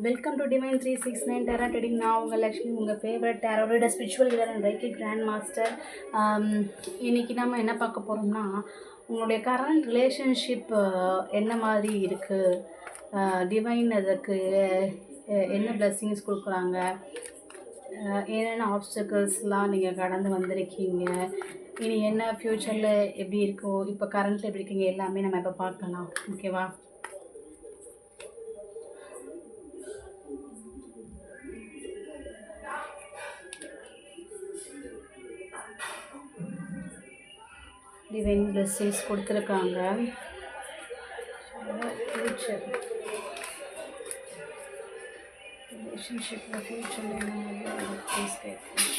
Welcome to divine 369 tarot reading. நான் உங்கள் லக்ஷ்மி, உங்கள் favourite tarot reader, spiritual healer and reiki grand master. இன்றைக்கி நம்ம என்ன பார்க்க போகிறோம்னா, உங்களுடைய கரண்ட் ரிலேஷன்ஷிப் என்ன மாதிரி இருக்குது, டிவைன் அதுக்கு என்ன பிளெஸ்ஸிங்ஸ் கொடுக்குறாங்க, என்னென்ன ஆப்ஸ்டக்கிள்ஸ்லாம் நீங்கள் கடந்து வந்திருக்கீங்க, இனி என்ன ஃப்யூச்சரில் எப்படி இருக்கோ, இப்போ கரண்ட்டில் எப்படி இருக்கீங்க, எல்லாமே நம்ம இப்போ பார்க்கலாம். ஓகேவா? டிவைன் பிளெஸ்ஸிங்ஸ் கொடுத்துருக்காங்க. ஃப்யூச்சர் ரிலேஷன்ஷிப்பில் ஃப்யூச்சரில் என்ன மாதிரி ப்ளீஸ் கேட்குறேன்.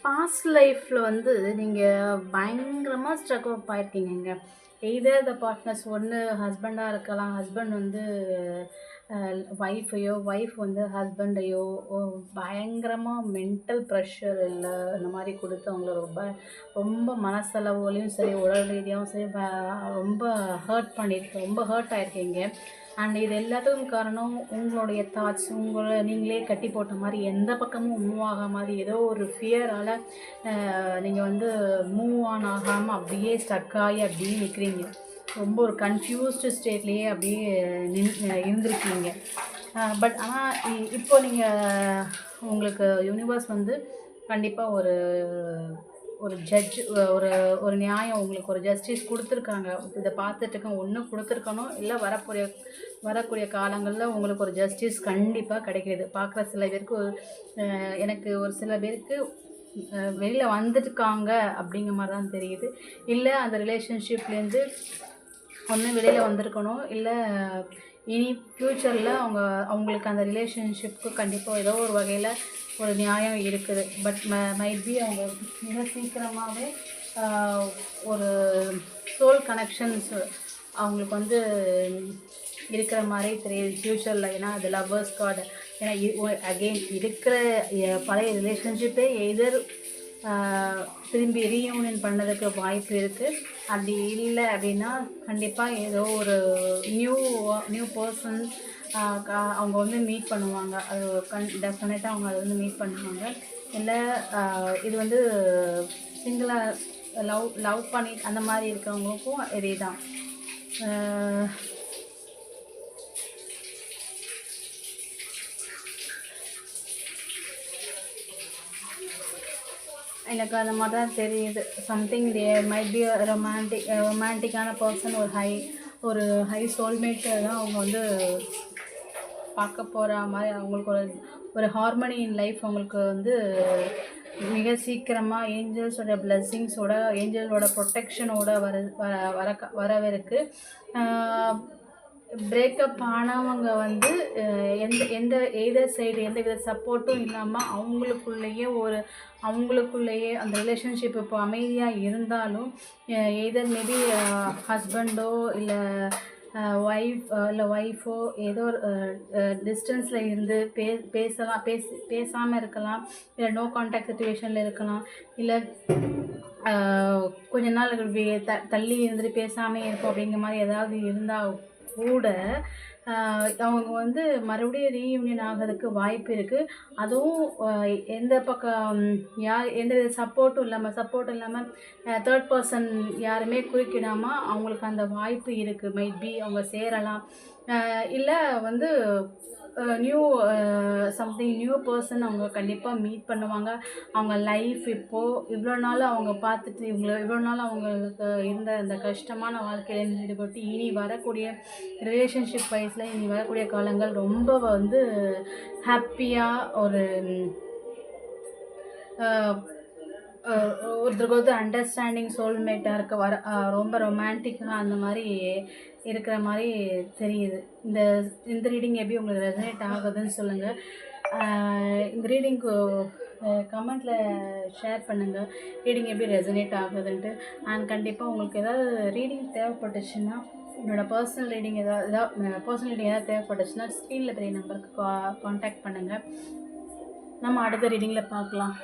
பாஸ்ட் லைஃப்பில் வந்து நீங்கள் பயங்கரமாக ஸ்ட்ரகிள் அப் ஆகிருக்கீங்க. எய்தர் த பார்ட்னர்ஸ் ஒன்று ஹஸ்பண்டாக இருக்கலாம், ஹஸ்பண்ட் வந்து ஒய்ஃபையோ, ஒய்ஃப் வந்து ஹஸ்பண்டையோ பயங்கரமாக மென்டல் ப்ரெஷர் இல்லை இந்த மாதிரி கொடுத்து அவங்கள ரொம்ப ரொம்ப மனசளவுலையும் சரி, உடல் ரீதியாகவும் சரி ரொம்ப ரொம்ப ஹர்ட் ஆகிருக்கீங்க. அண்ட் இது எல்லாத்துக்கும் காரணம் உங்களுடைய தாட்ஸ். உங்களை நீங்களே கட்டி போட்ட மாதிரி, எந்த பக்கமும் மூவ் ஆகாத மாதிரி, ஏதோ ஒரு ஃபியரால் நீங்கள் வந்து மூவ் ஆன் ஆகாமல் அப்படியே ஸ்டக் ஆகி அப்படியே நிற்கிறீங்க. ரொம்ப ஒரு கன்ஃபியூஸ்டு ஸ்டேட்லேயே அப்படியே இருந்திருக்கீங்க. பட் ஆனால் இப்போ நீங்கள் உங்களுக்கு யூனிவர்ஸ் வந்து கண்டிப்பாக ஒரு ஜட்ஜ், ஒரு நியாயம், உங்களுக்கு ஒரு ஜஸ்டிஸ் கொடுத்துருக்காங்க. இதை பார்த்துட்டுருக்கோம், ஒன்று கொடுத்துருக்கணும், இல்லை வரக்கூடிய காலங்களில் உங்களுக்கு ஒரு ஜஸ்டிஸ் கண்டிப்பாக கிடைக்கிது. பார்க்குற சில பேருக்கு எனக்கு ஒரு சில பேருக்கு வெளியில் வந்துட்டுருக்காங்க அப்படிங்கிற மாதிரி தான் தெரியுது. இல்லை அந்த ரிலேஷன்ஷிப்லேருந்து ஒன்று வெளியில் வந்திருக்கணும், இல்லை இனி ஃப்யூச்சரில் அவங்களுக்கு அந்த ரிலேஷன்ஷிப்புக்கு கண்டிப்பாக ஏதோ ஒரு வகையில் ஒரு நியாயம் இருக்குது. பட் மைட் பி அவங்க மிக சீக்கிரமாகவே ஒரு சோல் கனெக்ஷன்ஸ் அவங்களுக்கு வந்து இருக்கிற மாதிரி தெரியுது ஃப்யூச்சரில். ஏன்னா அது லவ்வர்ஸ் கார்டு. ஏன்னா அகெயின் இருக்கிற பழைய ரிலேஷன்ஷிப்பே எதர் திரும்பி ரீயூனியன் பண்ணதுக்கு வாய்ப்பு இருக்குது. அப்படி இல்லை அப்படின்னா கண்டிப்பாக ஏதோ ஒரு நியூ பர்சன் அவங்க வந்து மீட் பண்ணுவாங்க. அது டெஃபினட்டாக அவங்க அதை வந்து மீட் பண்ணுவாங்க. இல்லை இது வந்து சிங்கிளாக லவ் பண்ணி அந்த மாதிரி இருக்கிறவங்களுக்கும் இதே தான். எனக்கு அந்த மாதிரி தான் தெரியுது. சம்திங் மைட் பி ரொமான்டிக்கான பர்சன், ஒரு ஹை சோல்மேட் தான் அவங்க வந்து பார்க்க போகிற மாதிரி. அவங்களுக்கு ஒரு ஹார்மனி இன் லைஃப் அவங்களுக்கு வந்து மிக சீக்கிரமாக ஏஞ்சல்ஸோட பிளெஸ்ஸிங்ஸோட, ஏஞ்சலோட ப்ரொடெக்ஷனோட வரவிருக்கு. பிரேக்கப் ஆனவங்க வந்து எந்த சைடு எந்த வித சப்போர்ட்டும் இல்லாமல் அவங்களுக்குள்ளேயே அந்த ரிலேஷன்ஷிப் இப்போ அமைதியாக இருந்தாலும், எய்தர் மேபி ஹஸ்பண்டோ இல்லை ஒய்ஃபோ ஏதோ ஒரு டிஸ்டன்ஸில் இருந்து பேசாமல் இருக்கலாம், இல்லை நோ கான்டாக்ட் சிச்சுவேஷனில் இருக்கலாம், இல்லை கொஞ்ச நாள் தள்ளி இருந்துட்டு பேசாமல் இருக்கும் அப்படிங்கிற மாதிரி ஏதாவது இருந்தால் கூட அவங்க வந்து மறுபடியும் ரீயூனியன் ஆகிறதுக்கு வாய்ப்பு இருக்குது. அதுவும் எந்த பக்கம் எந்த சப்போர்ட்டும் இல்லாமல் தேர்ட் பர்சன் யாருமே குறுக்கிடாமல் அவங்களுக்கு அந்த வாய்ப்பு இருக்குது. மைட் பி அவங்க சேரலாம், இல்லை வந்து நியூ பர்சன் அவங்க கண்டிப்பாக மீட் பண்ணுவாங்க. அவங்க லைஃப் இப்போது இவ்வளோ நாள் அவங்க பார்த்துட்டு இவ்வளோ நாள் அவங்களுக்கு இருந்த அந்த கஷ்டமான வாழ்க்கையிலேருந்து ஈடுபட்டு இனி வரக்கூடிய ரிலேஷன்ஷிப் வைஸில் இனி வரக்கூடிய காலங்கள் ரொம்ப வந்து ஹாப்பியாக ஒருத்தருக்கு வந்து அண்டர்ஸ்டாண்டிங் சோல்மேட்டாக இருக்க ரொம்ப ரொமான்டிக்காக அந்த மாதிரி இருக்கிற மாதிரி தெரியுது. இந்த ரீடிங் எப்படி உங்களுக்கு ரெசனேட் ஆகுதுன்னு சொல்லுங்கள். இந்த ரீடிங்க்கு கமெண்ட்டில் ஷேர் பண்ணுங்கள், ரீடிங் எப்படி ரெசனேட் ஆகுதுன்ட்டு. அண்ட் கண்டிப்பாக உங்களுக்கு ஏதாவது ரீடிங் தேவைப்பட்டுச்சுன்னா என்னோடய பர்சனல் ரீடிங் பர்சனல் ரீடிங் ஏதாவது தேவைப்பட்டுச்சுன்னா ஸ்க்ரீனில் தெரிய நம்பருக்கு காண்டாக்ட் பண்ணுங்கள். நம்ம அடுத்த ரீடிங்கில் பார்க்கலாம்.